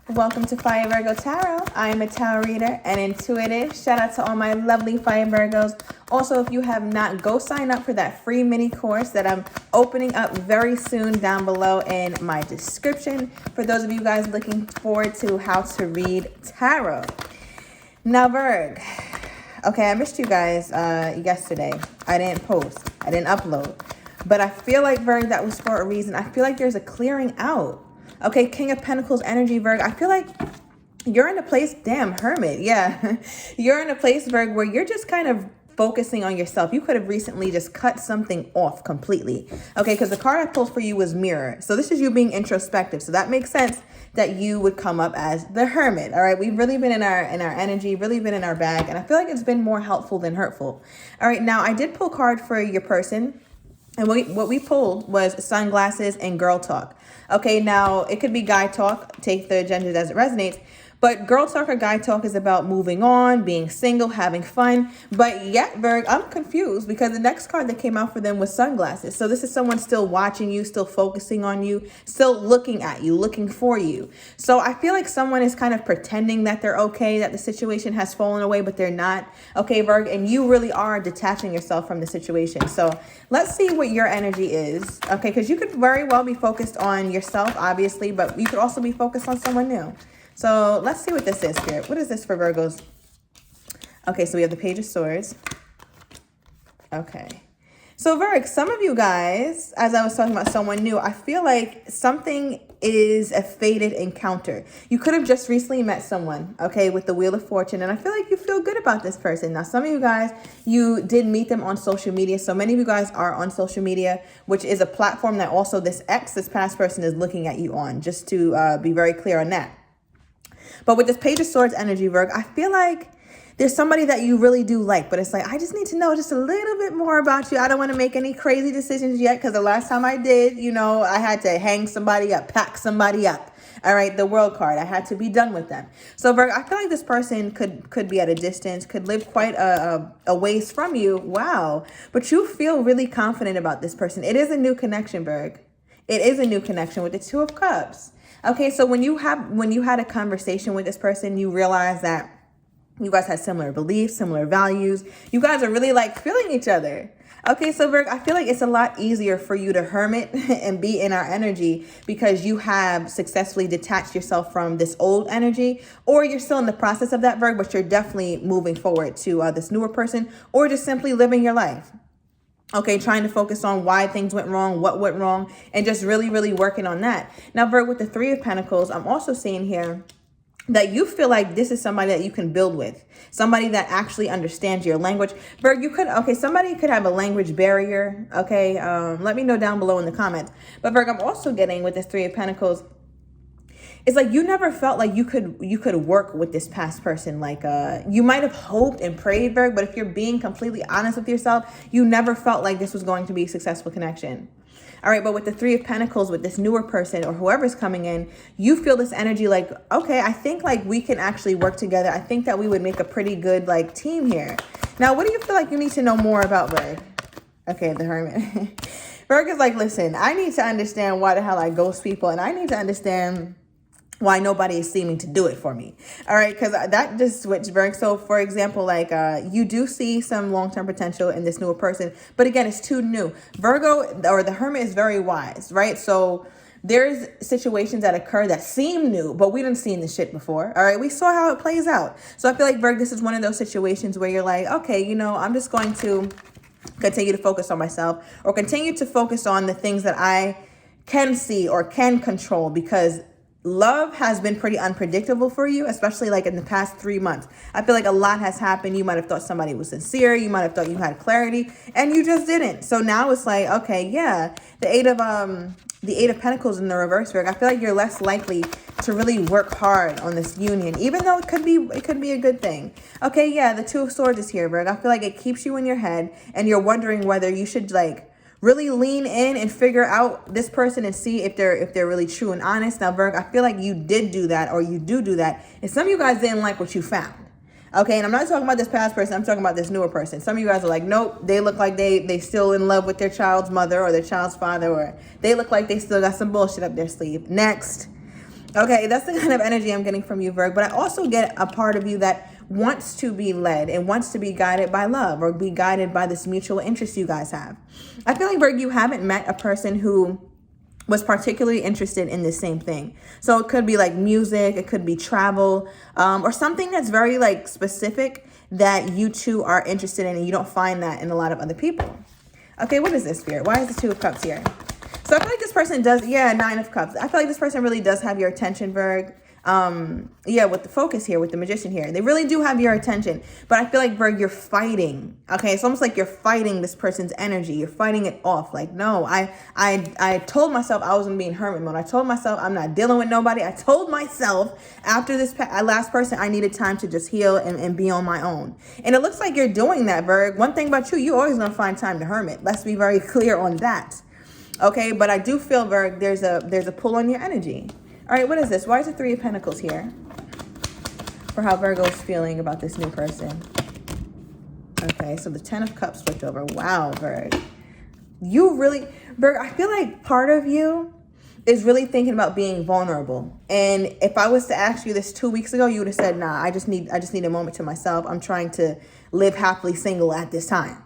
Welcome to Fire Virgo Tarot. I am a tarot reader and intuitive. Shout out to all my lovely Fire Virgos. Also, if you have not, go sign up for that free mini course that I'm opening up very soon down below in my description. For those of you guys looking forward to how to read tarot. Now, Virg. Okay, I missed you guys yesterday. I didn't post. I didn't upload. But I feel like, Virg, that was for a reason. I feel like there's a clearing out. Okay, King of Pentacles energy, Virg. I feel like you're in a place, damn, Hermit. Yeah, you're in a place, Virg, where you're just kind of focusing on yourself. You could have recently just cut something off completely. Okay, because the card I pulled for you was Mirror. So this is you being introspective. So that makes sense that you would come up as the Hermit. All right, we've really been in our energy, really been in our bag. And I feel like it's been more helpful than hurtful. All right, now I did pull a card for your person. And what we pulled was sunglasses and girl talk. Okay, now it could be guy talk. Take the gender as it resonates. But girl talk or guy talk is about moving on, being single, having fun. But yet, Virg, I'm confused because the next card that came out for them was sunglasses. So this is someone still watching you, still focusing on you, still looking at you, looking for you. So I feel like someone is kind of pretending that they're okay, that the situation has fallen away, but they're not. Okay, Virg, and you really are detaching yourself from the situation. So let's see what your energy is. Okay, because you could very well be focused on yourself, obviously, but you could also be focused on someone new. So let's see what this is, Spirit. What is this for Virgos? Okay, so we have the Page of Swords. Okay. So Virg, some of you guys, as I was talking about someone new, I feel like something is a fated encounter. You could have just recently met someone, okay, with the Wheel of Fortune, and I feel like you feel good about this person. Now, some of you guys, you did meet them on social media. So many of you guys are on social media, which is a platform that also this past person is looking at you on, just to be very clear on that. But with this Page of Swords energy, Virg, I feel like there's somebody that you really do like, but it's like, I just need to know just a little bit more about you. I don't want to make any crazy decisions yet because the last time I did, you know, I had to hang somebody up, pack somebody up. All right, the World card. I had to be done with them. So, Virg, I feel like this person could be at a distance, could live quite a ways from you. Wow. But you feel really confident about this person. It is a new connection, Virg. It is a new connection with the Two of Cups. Okay, so when you had a conversation with this person, you realize that you guys had similar beliefs, similar values. You guys are really like feeling each other. Okay, so Virg, I feel like it's a lot easier for you to hermit and be in our energy because you have successfully detached yourself from this old energy, or you're still in the process of that, Virg, but you're definitely moving forward to this newer person, or just simply living your life. Okay, trying to focus on why things went wrong, what went wrong, and just really, really working on that. Now, Virg, with the Three of Pentacles, I'm also seeing here that you feel like this is somebody that you can build with, somebody that actually understands your language. Virg, somebody could have a language barrier, okay? Let me know down below in the comments. But Virg, I'm also getting with this Three of Pentacles, it's like you never felt like you could work with this past person. Like you might have hoped and prayed, Virg, but if you're being completely honest with yourself, you never felt like this was going to be a successful connection. All right, but with the Three of Pentacles, with this newer person or whoever's coming in, you feel this energy like, okay, I think like we can actually work together. I think that we would make a pretty good like team here. Now, what do you feel like you need to know more about, Virg? Okay, the Hermit. Virg is like, listen, I need to understand why the hell I ghost people, and I need to understand why nobody is seeming to do it for me. All right, because that just switched, Virg. So for example, like you do see some long-term potential in this newer person, but again, it's too new. Virgo or the Hermit is very wise, right? So there's situations that occur that seem new, but we didn't see this shit before. All right, we saw how it plays out. So I feel like, Virg, this is one of those situations where you're like, okay, you know, I'm just going to continue to focus on myself, or continue to focus on the things that I can see or can control, because love has been pretty unpredictable for you, especially like in the past 3 months. I feel like a lot has happened. You might have thought somebody was sincere. You might have thought you had clarity, and you just didn't. So now it's like, okay, yeah, the Eight of Pentacles in the reverse, Virg. I feel like you're less likely to really work hard on this union, even though it could be a good thing. Okay, yeah, the Two of Swords is here, Virg. I feel like it keeps you in your head, and you're wondering whether you should like really lean in and figure out this person and see if they're really true and honest. Now, Virg, I feel like you did do that, or you do that, and some of you guys didn't like what you found. Okay, and I'm not talking about this past person. I'm talking about this newer person. Some of you guys are like, nope, they look like they still in love with their child's mother or their child's father, or they look like they still got some bullshit up their sleeve. Next. Okay, that's the kind of energy I'm getting from you, Virgo. But I also get a part of you that wants to be led and wants to be guided by love, or be guided by this mutual interest you guys have. I feel like, Virgo, you haven't met a person who was particularly interested in the same thing. So it could be like music, it could be travel, or something that's very like specific that you two are interested in, and you don't find that in a lot of other people. Okay, what is this, Spirit? Why is the Two of Cups here? So I feel like this person does, yeah, Nine of Cups. I feel like this person really does have your attention, Virg. Yeah, with the focus here, with the Magician here. They really do have your attention. But I feel like, Virg, you're fighting. Okay, it's almost like you're fighting this person's energy. You're fighting it off. Like, no, I told myself I wasn't being hermit mode. I told myself I'm not dealing with nobody. I told myself after this last person, I needed time to just heal and be on my own. And it looks like you're doing that, Virg. One thing about you, you're always going to find time to hermit. Let's be very clear on that. Okay, but I do feel, Virg, there's a pull on your energy. All right, what is this? Why is the Three of Pentacles here? For how Virgo is feeling about this new person. Okay, so the Ten of Cups flipped over. Wow, Virg. You really, Virg, I feel like part of you is really thinking about being vulnerable. And if I was to ask you this 2 weeks ago, you would have said, nah, I just need a moment to myself. I'm trying to live happily single at this time.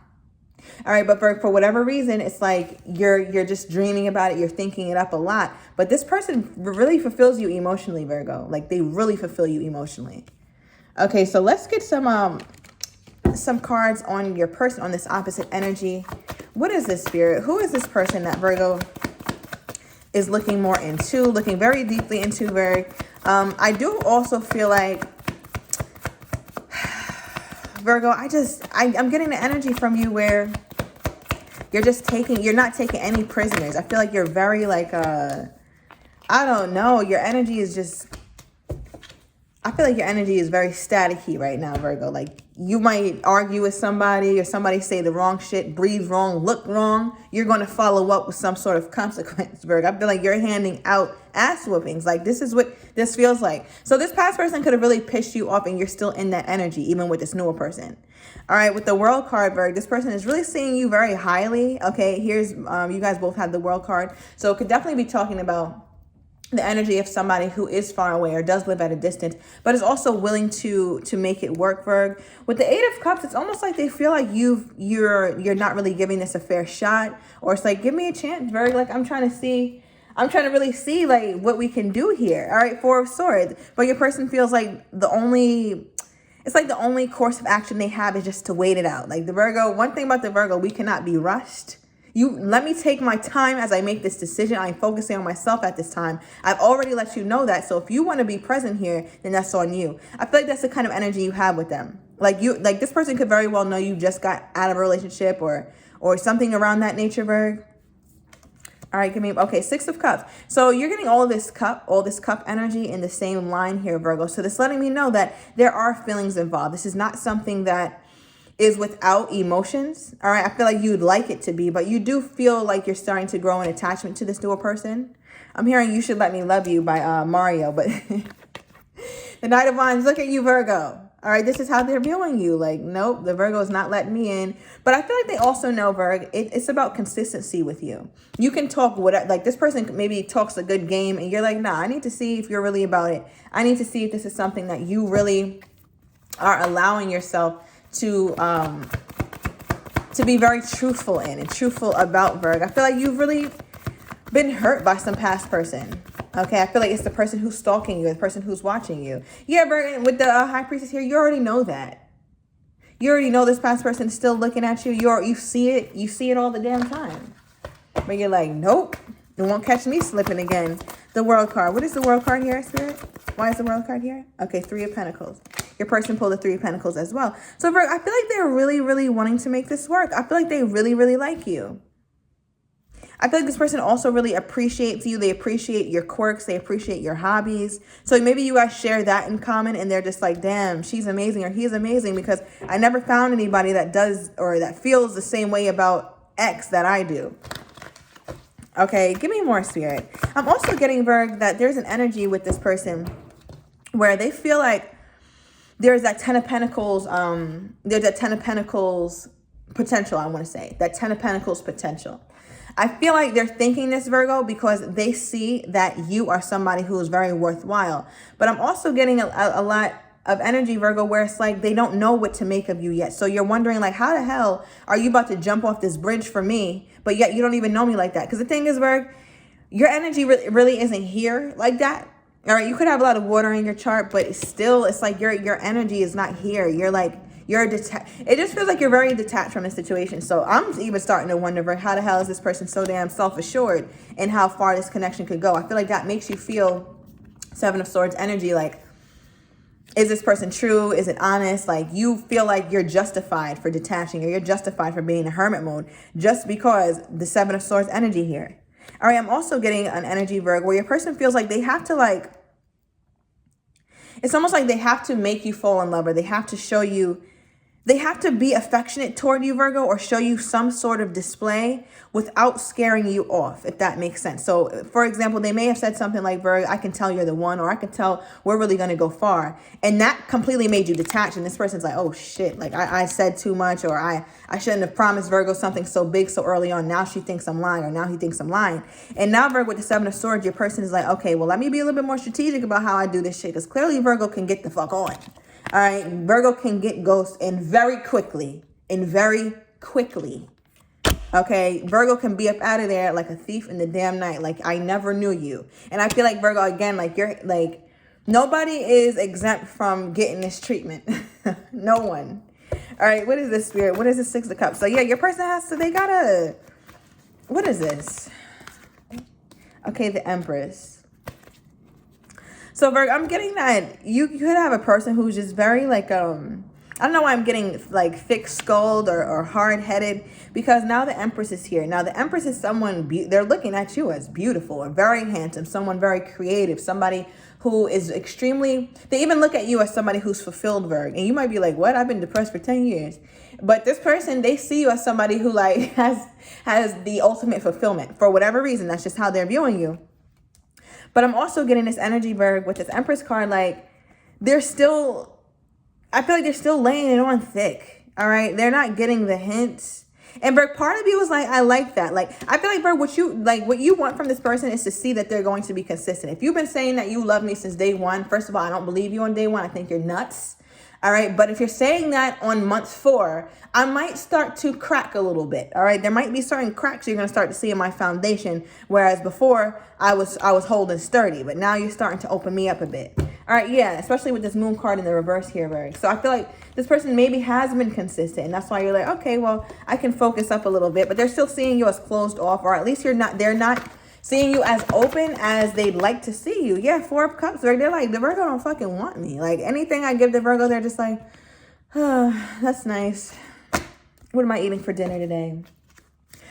All right, but for whatever reason, it's like you're just dreaming about it. You're thinking it up a lot. But this person really fulfills you emotionally, Virgo. Like, they really fulfill you emotionally. Okay, so let's get some cards on your person, on this opposite energy. What is this, Spirit? Who is this person that Virgo is looking more into, looking very deeply into, Virgo? I do also feel like, Virgo, I'm getting the energy from you where you're not taking any prisoners. I feel like you're very like, I don't know. Your energy is just, I feel like your energy is very staticky right now, Virgo. Like, you might argue with somebody, or somebody say the wrong shit, breathe wrong, look wrong. You're going to follow up with some sort of consequence, Virgo. I feel like you're handing out ass whoopings. Like, this is what this feels like. So this past person could have really pissed you off, and you're still in that energy, even with this newer person. All right, with the World card, Virgo, this person is really seeing you very highly. Okay, here's, you guys both have the World card. So it could definitely be talking about the energy of somebody who is far away or does live at a distance, but is also willing to make it work, Virg. With the Eight of Cups, it's almost like they feel like you're not really giving this a fair shot, or it's like, give me a chance, Virg. Like, I'm trying to really see like what we can do here. All right, Four of Swords, but your person feels like the only course of action they have is just to wait it out. Like the Virgo, one thing about the Virgo, we cannot be rushed. Let me take my time as I make this decision. I'm focusing on myself at this time. I've already let you know that. So if you want to be present here, then that's on you. I feel like that's the kind of energy you have with them. Like this person could very well know you just got out of a relationship or something around that nature, Virg. All right, okay, Six of Cups. So you're getting all this cup energy in the same line here, Virgo. So this letting me know that there are feelings involved. This is not something that is without emotions. All right, I feel like you'd like it to be, but you do feel like you're starting to grow an attachment to this newer person. I'm hearing You Should Let Me Love You by Mario, but the Knight of Wands, look at you, Virgo. All right, this is how they're viewing you. Like, nope, the Virgo is not letting me in. But I feel like they also know, Virg, it's about consistency with you. You can talk like this person maybe talks a good game and you're like, nah, I need to see if you're really about it. I need to see if this is something that you really are allowing yourself to be very truthful in and truthful about, Virg. I feel like you've really been hurt by some past person. Okay, I feel like it's the person who's stalking you, the person who's watching you. Yeah, Virg, with the High Priestess here, you already know that. You already know this past person is still looking at you. You see it. You see it all the damn time. But you're like, nope, it won't catch me slipping again. The World card. What is the World card here, Spirit? Why is the World card here? Okay, Three of Pentacles. Your person pulled the Three of Pentacles as well. So, Virg, I feel like they're really, really wanting to make this work. I feel like they really, really like you. I feel like this person also really appreciates you. They appreciate your quirks. They appreciate your hobbies. So maybe you guys share that in common and they're just like, damn, she's amazing or he's amazing because I never found anybody that does or that feels the same way about X that I do. Okay, give me more, Spirit. I'm also getting, Virg, that there's an energy with this person where they feel like there's that Ten of Pentacles, there's that Ten of Pentacles potential, I want to say. That Ten of Pentacles potential. I feel like they're thinking this, Virgo, because they see that you are somebody who is very worthwhile. But I'm also getting a lot of energy, Virgo, where it's like they don't know what to make of you yet. So you're wondering, like, how the hell are you about to jump off this bridge for me, but yet you don't even know me like that? Because the thing is, Virgo, your energy really isn't here like that. All right, you could have a lot of water in your chart, but it's like your energy is not here. You're like, it just feels like you're very detached from the situation. So I'm even starting to wonder, how the hell is this person so damn self-assured and how far this connection could go? I feel like that makes you feel Seven of Swords energy, like, is this person true? Is it honest? Like, you feel like you're justified for detaching, or you're justified for being in hermit mode just because the Seven of Swords energy here. All right, I'm also getting an energy, Virgo, where your person feels like they have to, like, it's almost like they have to make you fall in love, or they have to show you, they have to be affectionate toward you, Virgo, or show you some sort of display without scaring you off, if that makes sense. So, for example, they may have said something like, Virgo, I can tell you're the one, or I can tell we're really going to go far. And that completely made you detached. And this person's like, oh, shit, like I said too much, or I shouldn't have promised Virgo something so big so early on. Now she thinks I'm lying, or now he thinks I'm lying. And now, Virgo, with the Seven of Swords, your person is like, okay, well, let me be a little bit more strategic about how I do this shit, because clearly Virgo can get the fuck on. All right, Virgo can get ghosts and very quickly. Okay, Virgo can be up out of there like a thief in the damn night. Like, I never knew you. And I feel like, Virgo, again, like, you're like, nobody is exempt from getting this treatment. No one. All right, what is this, Spirit? What is the Six of Cups? So yeah, your person has to, they gotta, what is this? Okay, the Empress. So, Virgo, I'm getting that you could have a person who's just very, like, I don't know why I'm getting, like, thick-skulled or hard-headed, because now the Empress is here. Now, the Empress is someone, they're looking at you as beautiful or very handsome, someone very creative, somebody who is extremely, they even look at you as somebody who's fulfilled, Virgo. And you might be like, what? I've been depressed for 10 years. But this person, they see you as somebody who, like, has the ultimate fulfillment. For whatever reason, that's just how they're viewing you. But I'm also getting this energy, Virgo, with this Empress card, like, they're still, I feel like they're still laying it on thick, all right? They're not getting the hints. And, Virgo, part of you was like, I like that. Like, I feel like, Virgo, what you want from this person is to see that they're going to be consistent. If you've been saying that you love me since day one, first of all, I don't believe you on day one. I think you're nuts. All right. But if you're saying that on month 4, I might start to crack a little bit. All right. There might be certain cracks you're going to start to see in my foundation. Whereas before I was holding sturdy, but now you're starting to open me up a bit. All right. Yeah. Especially with this Moon card in the reverse here, Virgo. So I feel like this person maybe has been consistent. And that's why you're like, okay, well, I can focus up a little bit, but they're still seeing you as closed off, or at least they're not seeing you as open as they'd like to see you. Yeah, 4 of Cups, Virgo. They're like, the Virgo don't fucking want me. Like, anything I give the Virgo, they're just like, oh, that's nice. What am I eating for dinner today?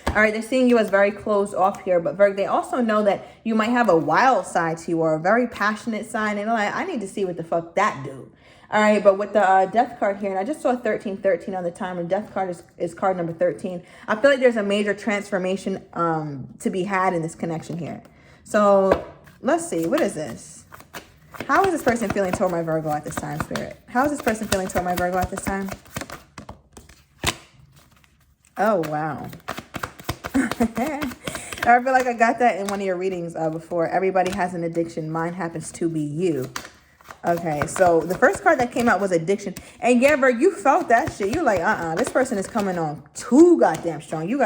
All right, they're seeing you as very closed off here. But, Virgo, they also know that you might have a wild side to you, or a very passionate side. And they're like, I need to see what the fuck that do. All right, but with the Death card here, and I just saw 1313 on the timer. Death card is card number 13. I feel like there's a major transformation to be had in this connection here. So let's see. What is this? How is this person feeling toward my Virgo at this time, Spirit? How is this person feeling toward my Virgo at this time? Oh, wow. I feel like I got that in one of your readings before. Everybody has an addiction. Mine happens to be you. Okay, so the first card that came out was addiction. And yeah, Virgo, you felt that shit. You like, this person is coming on too goddamn strong. You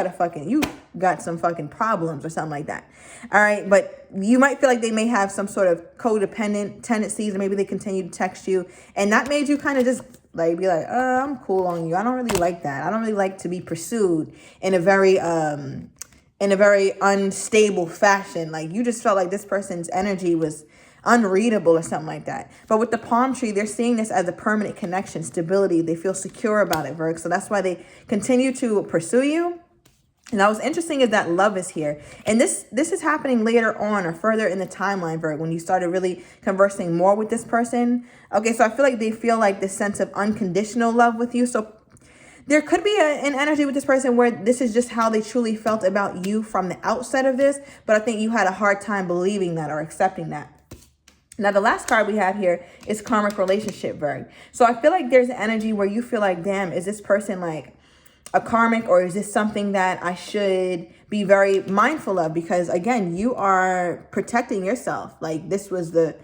got some fucking problems or something like that. All right, but you might feel like they may have some sort of codependent tendencies, or maybe they continue to text you. And that made you kind of just like be like, I'm cool on you. I don't really like that. I don't really like to be pursued in a very unstable fashion. Like, you just felt like this person's energy was unreadable or something like that. But with the palm tree, they're seeing this as a permanent connection, stability. They feel secure about it, Virgo. So that's why they continue to pursue you. And that was interesting, is that love is here. And this is happening later on, or further in the timeline, Virgo, when you started really conversing more with this person. Okay, so I feel like they feel like this sense of unconditional love with you. So there could be an energy with this person where this is just how they truly felt about you from the outset of this. But I think you had a hard time believing that or accepting that. Now, the last card we have here is karmic relationship, Virgo. So I feel like there's an energy where you feel like, damn, is this person like, a karmic, or is this something that I should be very mindful of? Because again, you are protecting yourself. Like this was a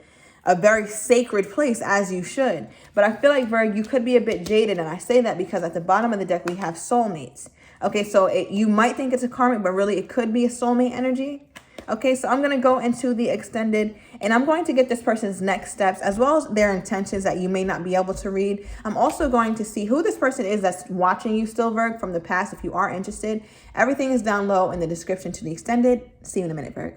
very sacred place, as you should. But I feel like, Virgo, you could be a bit jaded. And I say that because at the bottom of the deck, we have soulmates. Okay, so you might think it's a karmic, but really it could be a soulmate energy. Okay, so I'm going to go into the extended, and I'm going to get this person's next steps as well as their intentions that you may not be able to read. I'm also going to see who this person is that's watching you still, Virgo, from the past if you are interested. Everything is down low in the description to the extended. See you in a minute, Virgo.